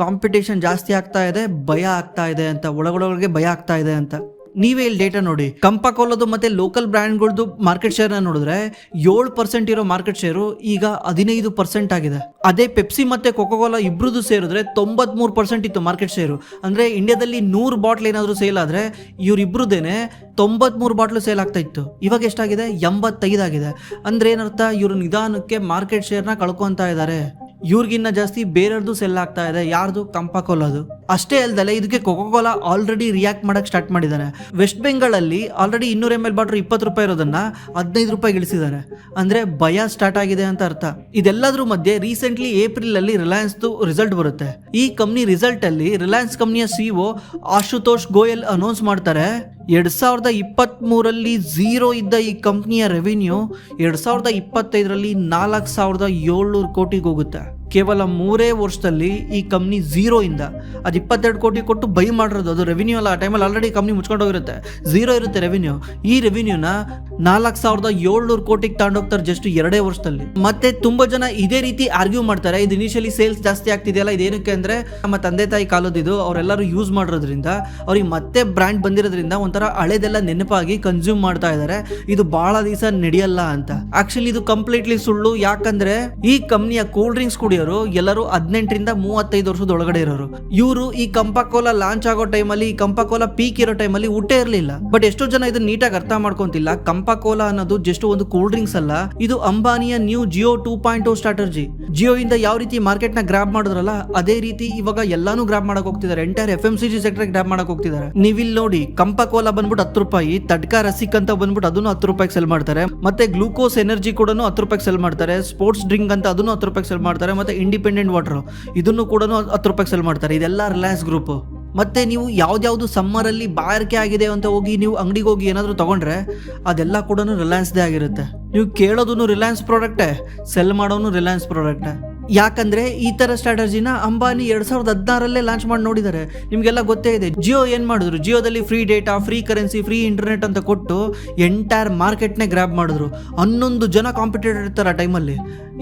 ಕಾಂಪಿಟೇಷನ್ ಜಾಸ್ತಿ ಆಗ್ತಾ ಇದೆ, ಭಯ ಆಗ್ತಾ ಇದೆ ಅಂತ, ಒಳಗೊಳಗೆ ಭಯ ಆಗ್ತಾ ಇದೆ ಅಂತ. ನೀವೇ ಇಲ್ಲಿ ಡೇಟಾ ನೋಡಿ, ಕಂಪಾಕೋಲದು ಮತ್ತೆ ಲೋಕಲ್ ಬ್ರ್ಯಾಂಡ್ಗಳದ್ದು ಮಾರ್ಕೆಟ್ ಶೇರ್ ನ ನೋಡಿದ್ರೆ 7% ಇರೋ ಮಾರ್ಕೆಟ್ ಶೇರು ಈಗ 15% ಆಗಿದೆ. ಅದೇ ಪೆಪ್ಸಿ ಮತ್ತೆ ಕೊಕೊಕೋಲಾ ಇಬ್ರದ್ದು ಸೇರಿದ್ರೆ 93% ಇತ್ತು ಮಾರ್ಕೆಟ್ ಶೇರು. ಅಂದ್ರೆ ಇಂಡಿಯಾದಲ್ಲಿ 100 ಬಾಟ್ಲ್ ಏನಾದ್ರು ಸೇಲ್ ಆದ್ರೆ ಇವ್ರಿಬ್ರದ್ದೇನೆ 93 ಬಾಟ್ಲು ಸೇಲ್ ಆಗ್ತಾ ಇತ್ತು. ಇವಾಗ ಎಷ್ಟಾಗಿದೆ? 85 ಆಗಿದೆ. ಅಂದ್ರೆ ಏನರ್ಥ, ಇವ್ರು ನಿಧಾನಕ್ಕೆ ಮಾರ್ಕೆಟ್ ಶೇರ್ನ ಕಳ್ಕೊಂತ ಇದ್ದಾರೆ. ಇವ್ರಿಗಿನ್ನ ಜಾಸ್ತಿ ಬೇರೆಯವ್ರದ್ದು ಸೆಲ್ ಆಗ್ತಾ ಇದೆ. ಯಾರ್ದು? ಕಂಪಾಕೋಲಾದು. ಅಷ್ಟೇ ಅಲ್ದಲೆ ಇದಕ್ಕೆ ಕೊಕೊಕೋಲಾ ಆಲ್ರೆಡಿ ರಿಯಾಕ್ಟ್ ಮಾಡಕ್ ಸ್ಟಾರ್ಟ್ ಮಾಡಿದ್ದಾನೆ. ವೆಸ್ಟ್ ಬೆಂಗಾಳಲ್ಲಿ ಆಲ್ರೆಡಿ 200 ml ಬಾಟ್ಲು 20 ರೂಪಾಯಿ ಇರೋದನ್ನ 15 ರೂಪಾಯಿ ಇಳಿಸಿದ್ದಾರೆ. ಅಂದ್ರೆ ಭಯ ಸ್ಟಾರ್ಟ್ ಆಗಿದೆ ಅಂತ ಅರ್ಥ. ಇದೆಲ್ಲದ್ರ ಮಧ್ಯೆ ರೀಸೆಂಟ್ಲಿ ಏಪ್ರಿಲ್ ಅಲ್ಲಿ ರಿಲಯನ್ಸ್ ರಿಸಲ್ಟ್ ಬರುತ್ತೆ. ಈ ಕಂಪ್ನಿ ರಿಸಲ್ಟ್ ಅಲ್ಲಿ ರಿಲಯನ್ಸ್ ಕಂಪ್ನಿಯ ಸಿಇಒ ಆಶುತೋಷ್ ಗೋಯಲ್ ಅನೌನ್ಸ್ ಮಾಡ್ತಾರೆ, 2023ರಲ್ಲಿ 0 ಇದ್ದ ಈ ಕಂಪ್ನಿಯ ರೆವಿನ್ಯೂ 2025ರಲ್ಲಿ 4700 ಕೋಟಿಗೆ ಹೋಗುತ್ತೆ. ಕೇವಲ 3 ವರ್ಷದಲ್ಲಿ ಈ ಕಂಪ್ನಿ 0 ಇಂದ ಅದು 22 ಕೋಟಿ ಕೊಟ್ಟು ಬೈ ಮಾಡಿರೋದು. ಅದು ರೆವಿನ್ಯೂ ಅಲ್ಲ, ಆ ಟೈಮಲ್ಲಿ ಆಲ್ರೆಡಿ ಕಂಪ್ನಿ ಮುಚ್ಕೊಂಡು ಹೋಗಿರುತ್ತೆ. 0 ಇರುತ್ತೆ ರೆವಿನ್ಯೂ. ಈ ರೆವಿನ್ಯೂನ 4700 ಕೋಟಿಗೆ ತಗೊಂಡೋಗ್ತಾರೆ ಜಸ್ಟ್ 2 ವರ್ಷದಲ್ಲಿ. ಮತ್ತೆ ತುಂಬಾ ಜನ ಇದೇ ರೀತಿ ಆರ್ಗ್ಯೂ ಮಾಡ್ತಾರೆ, ಇದು ಇನಿಷಿಯಲಿ ಸೇಲ್ಸ್ ಜಾಸ್ತಿ ಆಗ್ತಿದೆಯಲ್ಲ, ಇದೇನಕ್ಕೆ ಅಂದ್ರೆ ನಮ್ಮ ತಂದೆ ತಾಯಿ ಕಾಲದಿದು ಅವರೆಲ್ಲರೂ ಯೂಸ್ ಮಾಡಿರೋದ್ರಿಂದ ಅವ್ರಿಗೆ ಮತ್ತೆ ಬ್ರ್ಯಾಂಡ್ ಬಂದಿರೋದ್ರಿಂದ ಒಂಥರ ಹಳೆದೆಲ್ಲ ನೆನಪಾಗಿ ಕನ್ಸ್ಯೂಮ್ ಮಾಡ್ತಾ ಇದ್ದಾರೆ, ಇದು ಬಹಳ ದಿವಸ ನಡೆಯಲ್ಲ ಅಂತ. ಆಕ್ಚುಲಿ ಇದು ಕಂಪ್ಲೀಟ್ಲಿ ಸುಳ್ಳು. ಯಾಕಂದ್ರೆ ಈ ಕಂಪ್ನಿಯ ಕೂಲ್ ಡ್ರಿಂಕ್ಸ್ ಕುಡಿಯೋರು ಎಲ್ಲರೂ 18ರಿಂದ 35 ವರ್ಷದ ಒಳಗಡೆ ಇರೋರು. ಇವರು ಈ ಕಂಪಾಕೋಲಾ ಲಾಂಚ್ ಆಗೋ ಟೈಮಲ್ಲಿ, ಈ ಕಂಪಾಕೋಲಾ ಪೀಕ್ ಇರೋ ಟೈಮಲ್ಲಿ ಊಟ ಇರಲಿಲ್ಲ. ಬಟ್ ಎಷ್ಟೋ ಜನ ಇದನ್ನ ನೀಟಾಗಿ ಅರ್ಥ ಮಾಡ್ಕೊಂತಿಲ್ಲ. ಕಂಪಾಕೋಲಾ ಅನ್ನೋದು ಜಸ್ಟ್ ಒಂದು ಕೂಲ್ ಡ್ರಿಂಕ್ಸ್ ಅಲ್ಲ, ಇದು ಅಂಬಾನಿಯ ನ್ಯೂ ಜಿಯೋ 2.0 ಸ್ಟ್ರಾಟಜಿ. ಜಿಯೋ ಇಂದ ಯಾವ ರೀತಿ ಮಾರ್ಕೆಟ್ ನ ಗ್ರಾಬ್ ಮಾಡಿದ್ರಲ್ಲ, ಅದೇ ರೀತಿ ಇವಾಗ ಎಲ್ಲಾನು ಗ್ರಾಬ್ ಮಾಡಕ್ ಹೋಗ್ತಿದ್ದಾರೆ. ಎಂಟೈರ್ FMCG ಸೆಕ್ಟರ್ ಗ್ರಾಬ್ ಮಾಡಕ್ ಹೋಗ್ತಿದ್ದಾರೆ. ನೀವಿಲ್ಲಿ ನೋಡಿ, ಕಂಪಾಕೋಲಾ ಬಂದ್ಬಿಟ್ಟು 10 ರೂಪಾಯಿ, ತಡ್ಕಾ ರಸಿಕ್ ಅಂತ ಬಂದ್ಬಿಟ್ಟು ಅದನ್ನು 10 ರೂಪಾಯಿಗೆ ಸೆಲ್ ಮಾಡ್ತಾರೆ. ಮತ್ತೆ ಗ್ಲೂಕೋಸ್ ಎನರ್ಜಿ ಕೂಡ 10 ರೂಪಾಯಿಗೆ ಸೆಲ್ ಮಾಡ್ತಾರೆ. ಸ್ಪೋರ್ಟ್ಸ್ ಡ್ರಿಂಕ್ ಅಂತ ಅದನ್ನು 10 ರೂಪಾಯಿಗೆ ಸೆಲ್ ಮಾಡ್ತಾರೆ. ಮತ್ತೆ ಇಂಡಿಪೆಂಡೆಂಟ್ ವಾಟರ್ ಇದನ್ನು ಕೂಡ 10 ರೂಪಾಯಿಗೆ ಸೆಲ್ ಮಾಡ್ತಾರೆ. ಇದೆಲ್ಲ ರಿಲಯನ್ಸ್ ಗ್ರೂಪ್. ಮತ್ತೆ ನೀವು ಯಾವ್ದಾವ್ದು ಸಮ್ಮರ್ ಅಲ್ಲಿ ಬಾಯಾರಿಕೆ ಆಗಿದೆ ಅಂತ ಹೋಗಿ ನೀವು ಅಂಗಡಿಗೆ ಹೋಗಿ ಏನಾದ್ರು ತಗೊಂಡ್ರೆ ಅದೆಲ್ಲ ಕೂಡ ರಿಲಯನ್ಸ್ದೇ ಆಗಿರುತ್ತೆ. ನೀವು ಕೇಳೋದನ್ನು ರಿಲಯನ್ಸ್ ಪ್ರಾಡಕ್ಟೇ, ಸೆಲ್ ಮಾಡೋನು ರಿಲಯನ್ಸ್ ಪ್ರಾಡಕ್ಟೇ. ಯಾಕಂದ್ರೆ ಈ ತರ ಸ್ಟ್ರಾಟಜಿನ ಅಂಬಾನಿ 2016ರಲ್ಲೇ ಲಾಂಚ್ ಮಾಡಿ ನೋಡಿದ್ದಾರೆ. ನಿಮ್ಗೆಲ್ಲ ಗೊತ್ತೇ ಇದೆ. ಜಿಯೋ ಏನ್ ಮಾಡಿದ್ರು, ಜಿಯೋದಲ್ಲಿ free data, free currency, free internet ಅಂತ ಕೊಟ್ಟು ಎಂಟೈರ್ ಮಾರ್ಕೆಟ್ನೇ ಗ್ರಾಬ್ ಮಾಡಿದ್ರು. 11 ಜನ ಕಾಂಪಿಟೇಟರ್ ಇರ್ತಾರೆ ಆ ಟೈಮಲ್ಲಿ.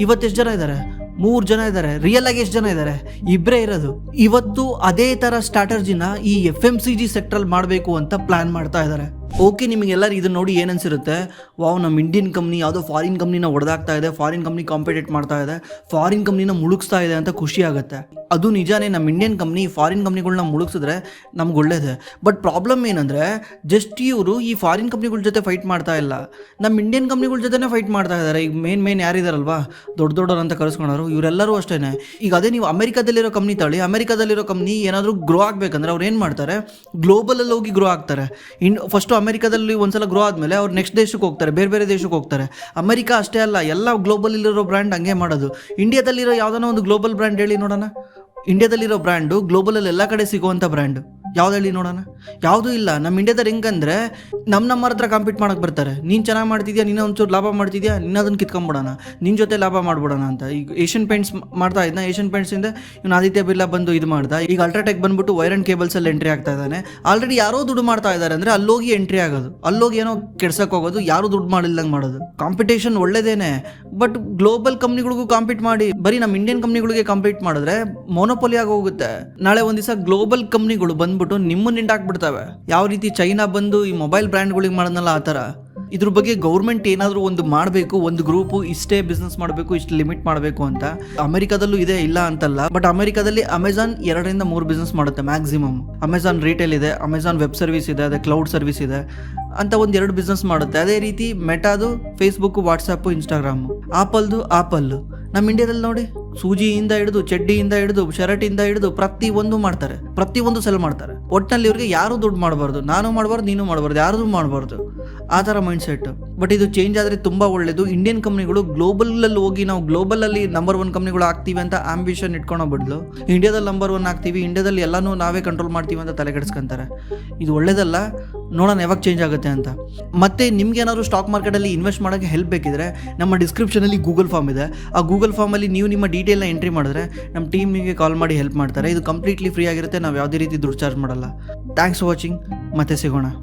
ಇವತ್ತೆಷ್ಟು ಜನ ಇದ್ದಾರೆ? 3 ಜನ ಇದ್ದಾರೆ. ರಿಯಲ್ ಆಗಿ ಎಷ್ಟು ಜನ ಇದ್ದಾರೆ? ಇಬ್ಬರೇ ಇರೋದು. ಇವತ್ತು ಅದೇ ತರ ಸ್ಟ್ರಾಟಜಿನ ಈ FMCG ಸೆಕ್ಟರ್ ಮಾಡಬೇಕು ಅಂತ ಪ್ಲಾನ್ ಮಾಡ್ತಾ ಇದ್ದಾರೆ. ಓಕೆ, ನಿಮಗೆಲ್ಲರೂ ಇದನ್ನ ನೋಡಿ ಏನು ಅನ್ಸಿರುತ್ತೆ, ವಾವ್ ನಮ್ಮ ಇಂಡಿಯನ್ ಕಂಪ್ನಿ ಯಾವುದೋ ಫಾರಿನ್ ಕಂಪ್ನಿನ ಹೊಡೆದಾಗ್ತಾ ಇದೆ, ಫಾರಿನ್ ಕಂಪ್ನಿ ಕಾಂಪಿಟೇಟ್ ಮಾಡ್ತಾ ಇದೆ, ಫಾರಿನ್ ಕಂಪ್ನಿನ ಮುಳುಗಿಸ್ತಾ ಇದೆ ಅಂತ ಖುಷಿ ಆಗುತ್ತೆ. ಅದು ನಿಜಾನೇ, ನಮ್ಮ ಇಂಡಿಯನ್ ಕಂಪ್ನಿ ಫಾರಿನ್ ಕಂಪ್ನಿಗಳನ್ನ ಮುಳುಗಿಸಿದ್ರೆ ನಮ್ಗೆ ಒಳ್ಳೇದೆ. ಬಟ್ ಪ್ರಾಬ್ಲಮ್ ಏನಂದರೆ, ಜಸ್ಟ್ ಇವರು ಈ ಫಾರಿನ್ ಕಂಪ್ನಿಗಳ ಜೊತೆ ಫೈಟ್ ಮಾಡ್ತಾ ಇಲ್ಲ, ನಮ್ಮ ಇಂಡಿಯನ್ ಕಂಪ್ನಿಗಳ ಜೊತೆನೇ ಫೈಟ್ ಮಾಡ್ತಾ ಇದ್ದಾರೆ. ಈಗ ಮೇನ್ ಯಾರಿದಾರಲ್ವಾ, ದೊಡ್ಡವ್ರು ಅಂತ ಕರೆಸ್ಕೊಂಡವರು, ಇವರೆಲ್ಲರೂ ಅಷ್ಟೇ. ಈಗ ಅದೇ ನೀವು ಅಮೆರಿಕಾದಲ್ಲಿರೋ ಕಂಪ್ನಿ ತಳಿ, ಅಮೆರಿಕಾದಲ್ಲಿರೋ ಕಂಪ್ನಿ ಏನಾದರೂ ಗ್ರೋ ಆಗಬೇಕಂದ್ರೆ ಅವ್ರು ಏನು ಮಾಡ್ತಾರೆ, ಗ್ಲೋಬಲಲ್ಲಿ ಹೋಗಿ ಗ್ರೋ ಆಗ್ತಾರೆ. ಫಸ್ಟು ಅಮೆರಿಕಾದಲ್ಲಿ ಒಂದ್ಸಲ ಗ್ರೋ ಆದಮೇಲೆ ಅವ್ರು ನೆಕ್ಸ್ಟ್ ದೇಶಕ್ಕೆ ಹೋಗ್ತಾರೆ, ಬೇರೆ ದೇಶಕ್ಕೆ ಹೋಗ್ತಾರೆ. ಅಮೆರಿಕ ಅಷ್ಟೇ ಅಲ್ಲ, ಎಲ್ಲ ಗ್ಲೋಬಲಿರೋ ಬ್ರ್ಯಾಂಡ್ ಹಂಗೆ ಮಾಡೋದು. ಇಂಡಿಯಾದಲ್ಲಿರೋ ಯಾವುದೋ ಒಂದು ಗ್ಲೋಬಲ್ ಬ್ರ್ಯಾಂಡ್ ಹೇಳಿ ನೋಡೋಣ. ಇಂಡಿಯಾದಲ್ಲಿರೋ ಬ್ರ್ಯಾಂಡು ಗ್ಲೋಬಲಲ್ಲಿ ಎಲ್ಲ ಕಡೆ ಸಿಗುವಂಥ ಬ್ರ್ಯಾಂಡು ಯಾವ್ದು ಹೇಳಿ ನೋಡೋಣ? ಯಾವುದೂ ಇಲ್ಲ. ನಮ್ಮ ಇಂಡಿಯಾದಲ್ಲಿ ಹೆಂಗಂದ್ರೆ ನಮ್ಮ ಹತ್ರ ಕಾಂಪೀಟ್ ಮಾಡಕ್ಕೆ ಬರ್ತಾರೆ. ನೀನು ಚೆನ್ನಾಗಿ ಮಾಡ್ತಿದ್ಯಾ, ನೀನು ಒಂಚೂರು ಲಾಭ ಮಾಡ್ತಿದ್ಯಾ, ನೀನು ಅದನ್ನು ಕಿತ್ಕೊಂಡ್ಬಿಡೋಣ, ನಿನ್ನ ಜೊತೆ ಲಾಭ ಮಾಡ್ಬಿಡೋಣ ಅಂತ. ಈಗ ಏಷ್ಯನ್ ಪೇಂಟ್ಸ್ ಮಾಡ್ತಾ ಇದ್ನ, ಏಷ್ಯನ್ ಪೇಂಟ್ಸಿಂದ ಇವನು ಆದಿತ್ಯ ಬಿರ್ಲಾ ಬಂದು ಇದು ಮಾಡ್ದ. ಈಗ ಅಲ್ಟ್ರಾಟೆಕ್ ಬಂದ್ಬಿಟ್ಟು ವೈರ್ ಆ್ಯಂಡ್ ಕೇಬಲ್ಸಲ್ಲಿ ಎಂಟ್ರಿ ಆಗ್ತಾ ಇದ್ದಾನೆ. ಆಲ್ರೆಡಿ ಯಾರೋ ದುಡ್ಡು ಮಾಡ್ತಾ ಇದ್ದಾರೆ ಅಂದರೆ ಅಲ್ಲೋಗಿ ಎಂಟ್ರಿ ಆಗೋದು, ಅಲ್ಲೋಗಿ ಏನೋ ಕೆಡ್ಸಕ್ಕೆ ಹೋಗೋದು, ಯಾರು ದುಡ್ಡು ಮಾಡಿಲ್ದಂಗೆ ಮಾಡೋದು. ಕಾಂಪಿಟೇಷನ್ ಒಳ್ಳೇದೇನೆ, ಬಟ್ ಗ್ಲೋಬಲ್ ಕಂಪ್ನಿಗಳಿಗೂ ಕಾಂಪೀಟ್ ಮಾಡಿ ಬರೀ ನಮ್ಮ ಇಂಡಿಯನ್ ಕಂಪ್ನಿಗಳಿಗೆ ಕಾಂಪೀಟ್ ಮಾಡಿದ್ರೆ ಮೊನೋಪೊಲಿ ಆಗಿ ಹೋಗುತ್ತೆ. ನಾಳೆ ಒಂದು ದಿವಸ ಗ್ಲೋಬಲ್ ಕಂಪ್ನಿಗಳು ಬಂದ್ಬಿಟ್ಟು ನಿಮ್ಮನ್ನ ಹಿಂಡಾಕ್ಬಿಡ್ತವೆ. ಯಾವ ರೀತಿ ಚೈನಾ ಬಂದು ಈ ಮೊಬೈಲ್ ಬ್ರ್ಯಾಂಡ್ಗಳಿಗೆ ಮಾಡೋದಲ್ಲ ಆ ಥರ. ಇದ್ರ ಬಗ್ಗೆ ಗೌರ್ಮೆಂಟ್ ಏನಾದರೂ ಒಂದು ಮಾಡಬೇಕು, ಒಂದು ಗ್ರೂಪು ಇಷ್ಟೇ ಬಿಸ್ನೆಸ್ ಮಾಡಬೇಕು, ಇಷ್ಟು ಲಿಮಿಟ್ ಮಾಡಬೇಕು ಅಂತ. ಅಮೆರಿಕಾದಲ್ಲೂ ಇದೆ, ಇಲ್ಲ ಅಂತಲ್ಲ. ಬಟ್ ಅಮೆರಿಕಾದಲ್ಲಿ ಅಮೆಝಾನ್ 2ರಿಂದ 3 ಬಿಸ್ನೆಸ್ ಮಾಡುತ್ತೆ ಮ್ಯಾಕ್ಸಿಮಮ್. ಅಮೆಝಾನ್ ರಿಟೇಲ್ ಇದೆ, ಅಮೆಝಾನ್ ವೆಬ್ ಸರ್ವಿಸ್ ಇದೆ, ಅದೇ ಕ್ಲೌಡ್ ಸರ್ವಿಸ್ ಇದೆ ಅಂತ 1-2 ಬಿಸ್ನೆಸ್ ಮಾಡುತ್ತೆ. ಅದೇ ರೀತಿ ಮೆಟಾದು ಫೇಸ್ಬುಕ್, ವಾಟ್ಸಪ್, ಇನ್ಸ್ಟಾಗ್ರಾಮು. ಆಪಲ್ ನಮ್ಮ ಇಂಡಿಯಾದಲ್ಲಿ ನೋಡಿ, ಸೂಜಿಯಿಂದ ಹಿಡಿದು, ಚಡ್ಡಿಯಿಂದ ಹಿಡಿದು, ಶರ್ಟಿಂದ ಹಿಡಿದು ಪ್ರತಿಯೊಂದು ಮಾಡ್ತಾರೆ, ಪ್ರತಿಯೊಂದು ಸೆಲ್ ಮಾಡ್ತಾರೆ. ಒಟ್ಟಿನಲ್ಲಿ ಇವ್ರಿಗೆ ಯಾರು ದುಡ್ಡು ಮಾಡಬಾರ್ದು, ನಾನು ಮಾಡಬಾರ್ದು, ನೀನು ಮಾಡಬಾರ್ದು, ಯಾರು ಮಾಡಬಾರ್ದು, ಆ ಥರ ಮೈಂಡ್ ಸೆಟ್. ಬಟ್ ಇದು ಚೇಂಜ್ ಆದರೆ ತುಂಬ ಒಳ್ಳೇದು. ಇಂಡಿಯನ್ ಕಂಪ್ನಿಗಳು ಗ್ಲೋಬಲಲ್ಲಿ ಹೋಗಿ ನಾವು ಗ್ಲೋಬಲಲ್ಲಿ ನಂಬರ್ 1 ಕಂಪ್ನಿಗಳು ಆಗ್ತೀವಿ ಅಂತ ಆಂಬಿಷನ್ ಇಟ್ಕೊಳೋ ಬದಲು ಇಂಡಿಯಾದಲ್ಲಿ ನಂಬರ್ 1 ಆಗ್ತೀವಿ, ಇಂಡಿಯಾದಲ್ಲಿ ಎಲ್ಲನೂ ನಾವೇ ಕಂಟ್ರೋಲ್ ಮಾಡ್ತೀವಿ ಅಂತ ತಲೆ ಕೆಡಿಸ್ಕೊಂತಾರೆ. ಇದು ಒಳ್ಳೇದಲ್ಲ. ನೋಡೋಣ ಯಾವಾಗ ಚೇಂಜ್ ಆಗುತ್ತೆ ಅಂತ. ಮತ್ತೆ ನಿಮ್ಗೆ ಏನಾದ್ರು ಸ್ಟಾಕ್ ಮಾರ್ಕೆಟಲ್ಲಿ ಇನ್ವೆಸ್ಟ್ ಮಾಡೋಕ್ಕೆ ಹೆಲ್ಪ್ ಬೇಕಿದ್ರೆ ನಮ್ಮ ಡಿಸ್ಕ್ರಿಪ್ಷನಲ್ಲಿ ಗೂಗಲ್ ಫಾರ್ಮ್ ಇದೆ. ಆ ಗೂಗಲ್ ಫಾರ್ಮಲ್ಲಿ ನೀವು ನಿಮ್ಮ ಡೀಟೇಲ್ನ ಎಂಟ್ರಿ ಮಾಡಿದ್ರೆ ನಮ್ಮ ಟೀಮ್ ನಿಮಗೆ ಕಾಲ್ ಮಾಡಿ ಹೆಲ್ಪ್ ಮಾಡ್ತಾರೆ. ಇದು ಕಂಪ್ಲೀಟ್ಲಿ ಫ್ರೀ ಆಗಿರುತ್ತೆ, ನಾವು ಯಾವುದೇ ರೀತಿ ದುಡ್ಡು ಚಾರ್ಜ್ ಮಾಡಲ್ಲ. ಥ್ಯಾಂಕ್ಸ್ ಫಾರ್ ವಾಚಿಂಗ್, ಮತ್ತೆ ಸಿಗೋಣ.